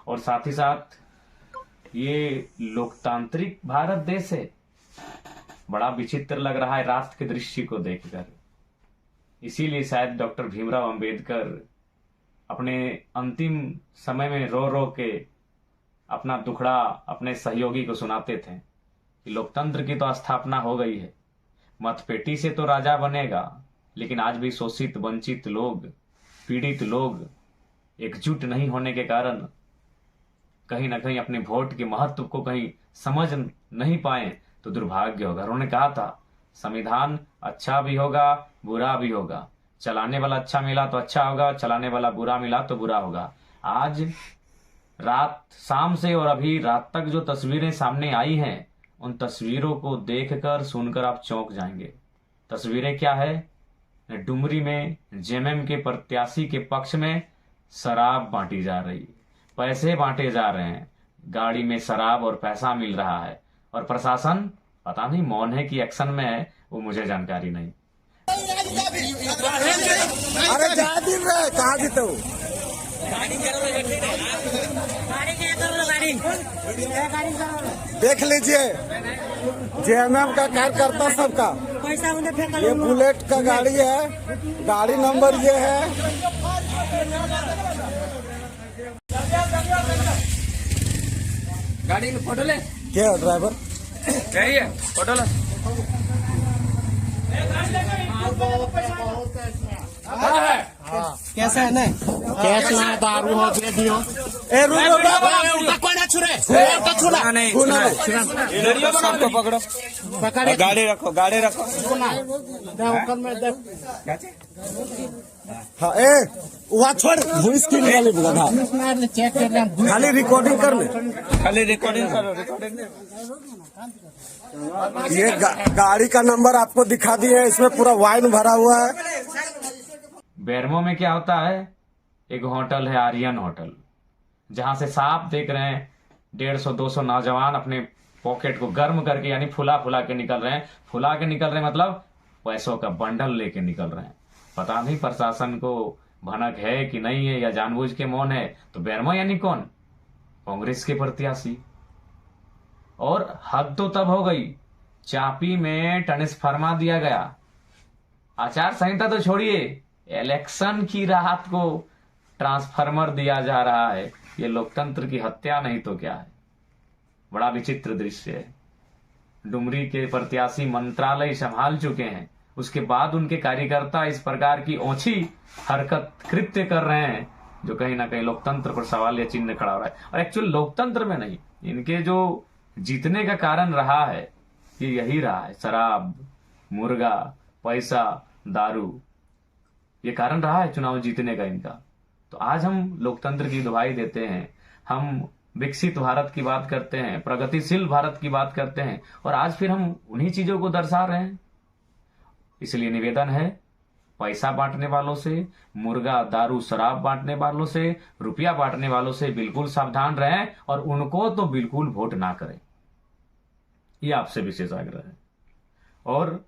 और साथ ही साथ ये लोकतांत्रिक भारत देश है। बड़ा विचित्र लग रहा है राष्ट्र के दृश्य को देखकर। इसीलिए शायद डॉक्टर भीमराव अंबेडकर अपने अंतिम समय में रो रो के अपना दुखड़ा अपने सहयोगी को सुनाते थे कि लोकतंत्र की तो स्थापना हो गई है, मतपेटी से तो राजा बनेगा, लेकिन आज भी शोषित वंचित लोग, पीड़ित लोग एकजुट नहीं होने के कारण कहीं ना कहीं अपने वोट के महत्व को कहीं समझ नहीं पाए तो दुर्भाग्य होगा। उन्होंने कहा था संविधान अच्छा भी होगा बुरा भी होगा, चलाने वाला अच्छा मिला तो अच्छा होगा, चलाने वाला बुरा मिला तो बुरा होगा। आज रात शाम से और अभी रात तक जो तस्वीरें सामने आई हैं, उन तस्वीरों को देखकर सुनकर आप चौंक जाएंगे। तस्वीरें क्या है? डुमरी में जेएमएम के प्रत्याशी के पक्ष में शराब बांटी जा रही, पैसे बांटे जा रहे हैं, गाड़ी में शराब और पैसा मिल रहा है, और प्रशासन पता नहीं मौन है कि एक्शन में है, वो मुझे जानकारी नहीं। अरे जा दिन रहे कहाँ जीते हो? देख लीजिए जेएमएम का कार्यकर्ता सबका, ये बुलेट का गाड़ी है, गाड़ी नंबर ये है। गाड़ी में फोटो ले, क्या है ड्राइवर? यही है फोटो ले। कैसा है ना? कैश ना दारू हो दे दियो। ए रुको कोई ना छुरे सबको पकड़ो, पकड़े गाड़ी रखो, गाड़ी रखो। हाँ ए वहाँ छोड़ भूस की निकाले बोला चेक कर ले, खाली रिकॉर्डिंग कर ले, खाली रिकॉर्डिंग करो, रिकॉर्डिंग। ये गाड़ी का नंबर आपको दिखा दिए, इसमें पूरा वाइन भरा हुआ है। बेरमो में क्या होता है, एक होटल है आर्यन होटल, जहां से साफ देख रहे हैं 150-200 नौजवान अपने पॉकेट को गर्म करके यानी फुला फुला के निकल रहे हैं। फुला के निकल रहे हैं मतलब पैसों का बंडल लेके निकल रहे हैं। पता नहीं प्रशासन को भनक है कि नहीं है, या जानबूझ के मौन है। तो बेरमो यानी कौन? कांग्रेस के प्रत्याशी। और हद तो तब हो गई, चापी में ट्रांसफार्मा दिया गया। आचार संहिता तो छोड़िए, इलेक्शन की राहत को ट्रांसफार्मर दिया जा रहा है। ये लोकतंत्र की हत्या नहीं तो क्या है? बड़ा विचित्र दृश्य है। डुमरी के प्रत्याशी मंत्रालय संभाल चुके हैं, उसके बाद उनके कार्यकर्ता इस प्रकार की ओछी हरकत कृत्य कर रहे हैं, जो कहीं ना कहीं लोकतंत्र पर सवाल या चिन्ह खड़ा हो रहा है। और एक्चुअल लोकतंत्र में नहीं, इनके जो जीतने का कारण रहा है ये यही रहा है, शराब, मुर्गा, पैसा, दारू, ये कारण रहा है चुनाव जीतने का इनका। तो आज हम लोकतंत्र की दुहाई देते हैं, हम विकसित भारत की बात करते हैं, प्रगतिशील भारत की बात करते हैं, और आज फिर हम उन्हीं चीजों को दर्शा रहे हैं। इसलिए निवेदन है, पैसा बांटने वालों से, मुर्गा, दारू, शराब बांटने वालों से, रुपया बांटने वालों से बिल्कुल सावधान रहें, और उनको तो बिल्कुल वोट ना करें। ये आपसे विशेष आग्रह है। और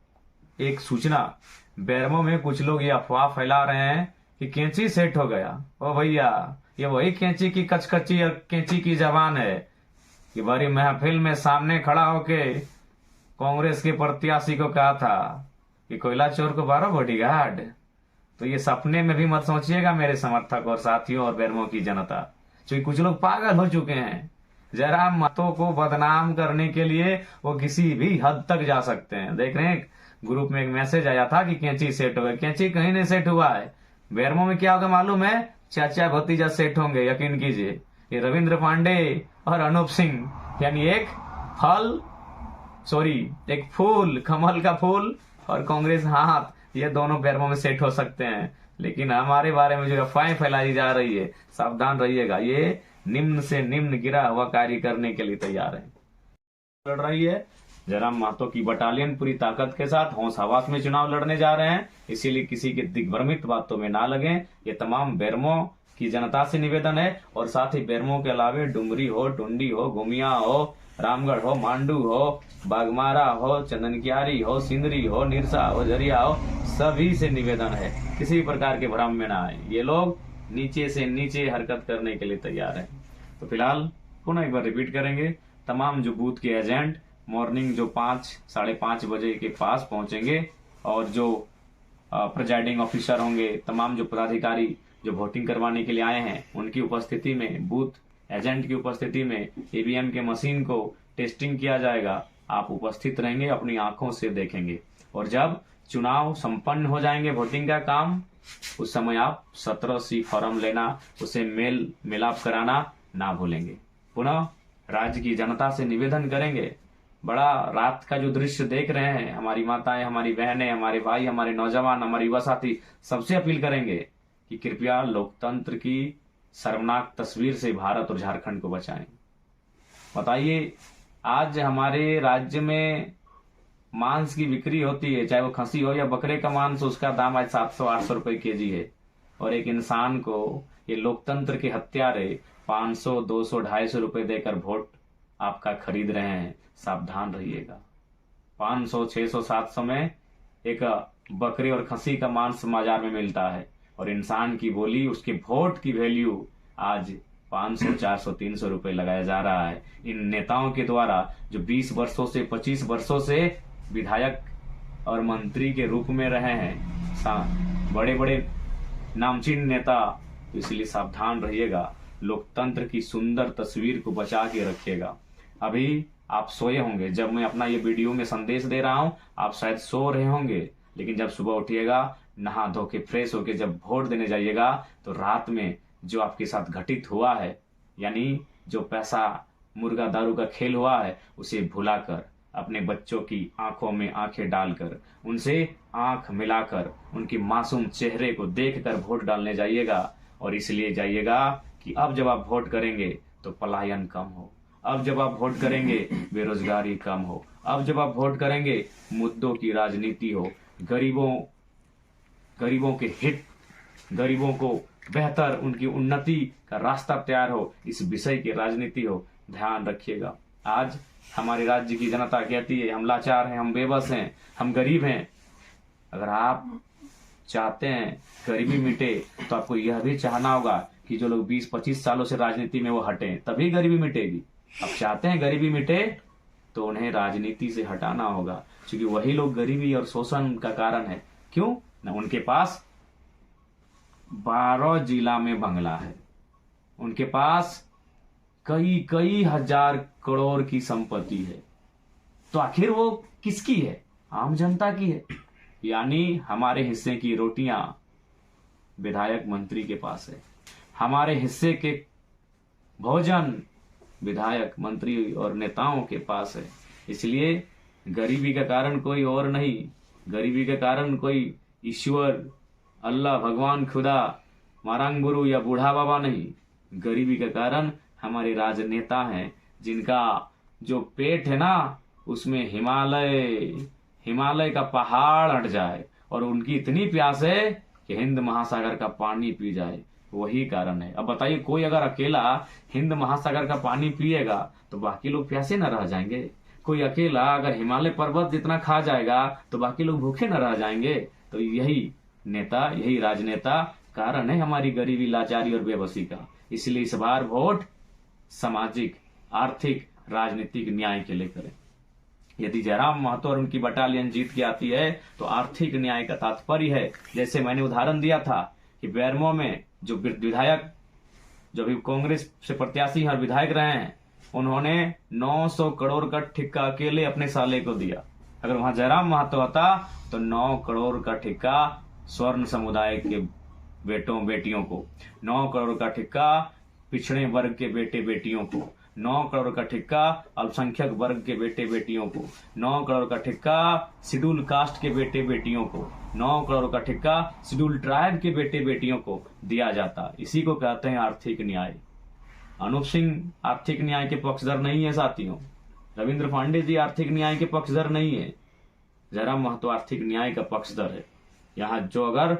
एक सूचना, बेरमो में कुछ लोग ये अफवाह फैला रहे हैं कि कैंची सेट हो गया। ओ भैया, ये वही कैंची की कचकची और कैंची की जबान है कि बड़ी महफिल में सामने खड़ा होके कांग्रेस के प्रत्याशी को कहा था कि कोयला चोर को 12 बॉडीगार्ड। तो ये सपने में भी मत सोचिएगा मेरे समर्थक और साथियों और बेरमो की जनता, क्योंकि कुछ लोग पागल हो चुके हैं। जरा मतों को बदनाम करने के लिए वो किसी भी हद तक जा सकते हैं। देख रहे हैं ग्रुप में एक मैसेज आया था कि कैंची सेट हो गई, कैंची कहीं नहीं सेट हुआ है। बेरमो में क्या होगा मालूम है? चाचा भतीजा सेट होंगे, यकीन कीजिए। ये रविंद्र पांडे और अनूप सिंह, यानी एक फूल, कमल का फूल और कांग्रेस हाथ, ये दोनों बेरमो में सेट हो सकते हैं। लेकिन हमारे बारे में जो अफवाहें फैलाई जा रही है, सावधान रहिएगा, ये निम्न से निम्न गिरा हुआ कार्य करने के लिए तैयार है। लड़ रही है जयराम महतो की बटालियन पूरी ताकत के साथ होश हवास में चुनाव लड़ने जा रहे हैं, इसीलिए किसी के दिग्भ्रमित बातों में ना लगें। ये तमाम बेरमो की जनता से निवेदन है। और साथ ही बेरमो के अलावे डुमरी हो, टुंडी हो, घुमिया हो, रामगढ़ हो, मांडू हो, बागमारा हो, चंदनकियारी हो, सिंदरी हो, निरसा हो, झरिया हो, सभी से निवेदन है किसी प्रकार के भ्रम में ना आए। ये लोग नीचे से नीचे हरकत करने के लिए तैयार है। तो फिलहाल पुनः एक बार रिपीट करेंगे, तमाम जो बूथ के एजेंट मॉर्निंग जो 5-5:30 बजे के पास पहुंचेंगे और जो प्रिजाइडिंग ऑफिसर होंगे, तमाम जो पदाधिकारी जो वोटिंग करवाने के लिए आए हैं उनकी उपस्थिति में, बूथ एजेंट की उपस्थिति में ईवीएम के मशीन को टेस्टिंग किया जाएगा। आप उपस्थित रहेंगे, अपनी आंखों से देखेंगे और जब चुनाव संपन्न हो जाएंगे, वोटिंग का काम, उस समय आप 17C फॉर्म लेना, उसे मेल मिलाप कराना ना भूलेंगे। पुनः राज्य की जनता से निवेदन करेंगे, बड़ा रात का जो दृश्य देख रहे हैं, हमारी माताएं, हमारी बहनें, हमारे भाई, हमारे नौजवान, हमारे युवा साथी, सबसे अपील करेंगे कि कृपया लोकतंत्र की शर्मनाक तस्वीर से भारत और झारखंड को बचाएं। बताइए, आज हमारे राज्य में मांस की बिक्री होती है, चाहे वो खसी हो या बकरे का मांस, उसका दाम आज 700-800 रुपए केजी है। और एक इंसान को ये लोकतंत्र के हत्यारे 500, 200, 250 रुपए देकर वोट आपका खरीद रहे हैं। सावधान रहिएगा। 500, 600, 700 में एक बकरे और खसी का मांस बाजार में मिलता है और इंसान की बोली, उसके वोट की वैल्यू आज 500, 400, 300 रुपए लगाया जा रहा है इन नेताओं के द्वारा, जो 20 वर्षों से 25 वर्षों से विधायक और मंत्री के रूप में रहे हैं, बड़े बड़े नामचीन नेता। तो इसलिए सावधान रहिएगा, लोकतंत्र की सुंदर तस्वीर को बचा के रखिएगा। अभी आप सोए होंगे, जब मैं अपना ये वीडियो में संदेश दे रहा हूं, आप शायद सो रहे होंगे, लेकिन जब सुबह उठिएगा, नहा धो के फ्रेश होके जब वोट देने जाइएगा, तो रात में जो आपके साथ घटित हुआ है, यानी जो पैसा मुर्गा दारू का खेल हुआ है, उसे भुलाकर अपने बच्चों की आंखों में आंखें डालकर, उनसे आंख मिलाकर, उनके मासूम चेहरे को देखकर वोट डालने जाइएगा। और इसलिए जाइएगा कि अब जब आप वोट करेंगे तो पलायन कम हो, अब जब आप वोट करेंगे बेरोजगारी कम हो, अब जब आप वोट करेंगे मुद्दों की राजनीति हो, गरीबों के हित, गरीबों को बेहतर, उनकी उन्नति का रास्ता तैयार हो, इस विषय की राजनीति हो। ध्यान रखिएगा। आज हमारे राज्य की जनता कहती है हम लाचार हैं, हम बेबस हैं, हम गरीब हैं। अगर आप चाहते हैं गरीबी मिटे, तो आपको यह भी चाहना होगा कि जो लोग 20-25 सालों से राजनीति में वो हटें, तभी गरीबी मिटेगी। आप चाहते हैं गरीबी मिटे, तो उन्हें राजनीति से हटाना होगा, क्योंकि वही लोग गरीबी और शोषण का कारण है। क्यों ना? उनके पास 12 जिला में बंगला है, उनके पास कई हजार करोड़ की संपत्ति है, तो आखिर वो किसकी है? आम जनता की है। यानी हमारे हिस्से की रोटियां विधायक मंत्री के पास है, हमारे हिस्से के भोजन विधायक मंत्री और नेताओं के पास है। इसलिए गरीबी का कारण कोई और नहीं, गरीबी का कारण कोई ईश्वर, अल्लाह, भगवान, खुदा, मारांग गुरु या बूढ़ा बाबा नहीं। गरीबी का कारण हमारे राजनेता हैं, जिनका जो पेट है ना, उसमें हिमालय का पहाड़ हट जाए और उनकी इतनी प्यास है कि हिंद महासागर का पानी पी जाए, वही कारण है। अब बताइए, कोई अगर अकेला हिंद महासागर का पानी पिएगा तो बाकी लोग प्यासे न रह जाएंगे? कोई अकेला अगर हिमालय पर्वत जितना खा जाएगा तो बाकी लोग भूखे न रह जाएंगे? तो यही नेता, यही राजनेता कारण है हमारी गरीबी, लाचारी और बेबसी का। इसलिए इस बार वोट सामाजिक, आर्थिक, राजनीतिक न्याय के लिए करें। यदि जयराम महतो और उनकी बटालियन जीत के आती है तो आर्थिक न्याय का तात्पर्य है, जैसे मैंने उदाहरण दिया था कि बेरमो में जो विधायक, जो भी कांग्रेस से प्रत्याशी हैं और विधायक रहे हैं, उन्होंने 900 करोड़ का ठेका अकेले अपने साले को दिया। अगर वहां जयराम महतो होता तो 9 करोड़ का ठेका स्वर्ण समुदाय के बेटों बेटियों को, 9 करोड़ का ठेका पिछड़े वर्ग के बेटे बेटियों को, 9 करोड़ का ठेका अल्पसंख्यक वर्ग के बेटे बेटियों को, 9 करोड़ का ठेका शेड्यूल कास्ट के बेटे बेटियों को, 9 करोड़ का ठेका शेड्यूल ट्राइब के बेटे बेटियों को दिया जाता। इसी को कहते हैं आर्थिक न्याय। अनूप सिंह आर्थिक न्याय के पक्षधर नहीं है साथियों, रविंद्र पांडे जी आर्थिक न्याय के पक्षधर नहीं है, जयराम महतो आर्थिक न्याय का पक्षधर है। यहाँ जो अगर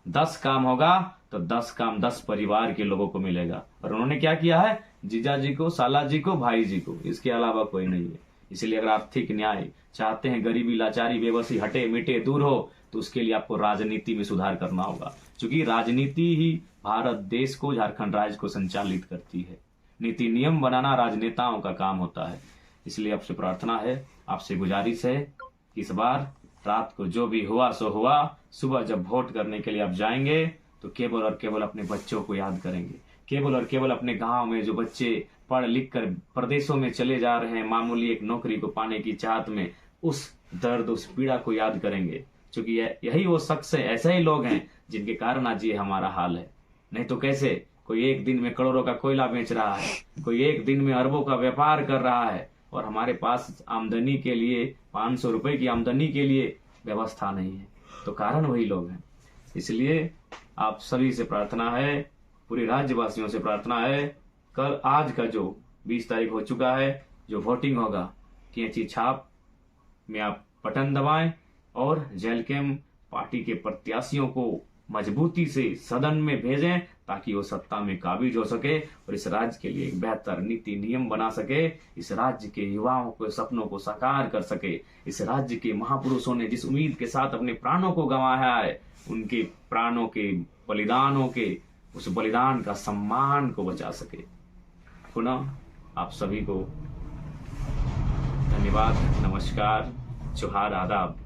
10 काम होगा तो 10 काम 10 परिवार के लोगों को मिलेगा। और उन्होंने क्या किया है? जीजा जी को, साला जी को, भाई जी को, इसके अलावा कोई नहीं है। इसलिए अगर आर्थिक न्याय चाहते हैं, गरीबी, लाचारी, बेबसी हटे, मिटे, दूर हो, तो उसके लिए आपको राजनीति में सुधार करना होगा, क्योंकि राजनीति ही भारत देश को, झारखंड राज्य को संचालित करती है। नीति नियम बनाना राजनेताओं का काम होता है। इसलिए आपसे प्रार्थना है, आपसे गुजारिश है कि इस बार रात को जो भी हुआ सो हुआ, सुबह जब वोट करने के लिए आप जाएंगे तो केवल और केवल अपने बच्चों को याद करेंगे। केवल और केवल अपने गांव में जो बच्चे पढ़ लिख कर प्रदेशों में चले जा रहे हैं मामूली एक नौकरी को पाने की चाहत में, उस दर्द उस पीड़ा को याद करेंगे, क्योंकि यही वो शख्स है, ऐसे ही लोग हैं जिनके कारण आज ये हमारा हाल है। नहीं तो कैसे कोई एक दिन में करोड़ों का कोयला बेच रहा है, कोई एक दिन में अरबों का व्यापार कर रहा है और हमारे पास आमदनी के लिए 500 रुपए की आमदनी के लिए व्यवस्था नहीं है, तो कारण वही लोग हैं। इसलिए आप सभी से प्रार्थना है, पूरे राज्यवासियों से प्रार्थना है, कल आज का जो 20 तारीख हो चुका है, जो वोटिंग होगा, कैंची छाप में आप बटन दबाएं और जेल कैम्प पार्टी के प्रत्याशियों को मजबूती से सदन में भेजें ताकि वो सत्ता में काबिज हो सके और इस राज्य के लिए एक बेहतर नीति नियम बना सके, इस राज्य के युवाओं के सपनों को साकार कर सके। इस राज्य के महापुरुषों ने जिस उम्मीद के साथ अपने प्राणों को गंवाया है, उनके प्राणों के बलिदानों के उस बलिदान का सम्मान को बचा सके। पुनः आप सभी को धन्यवाद, नमस्कार, जोहार, आदाब।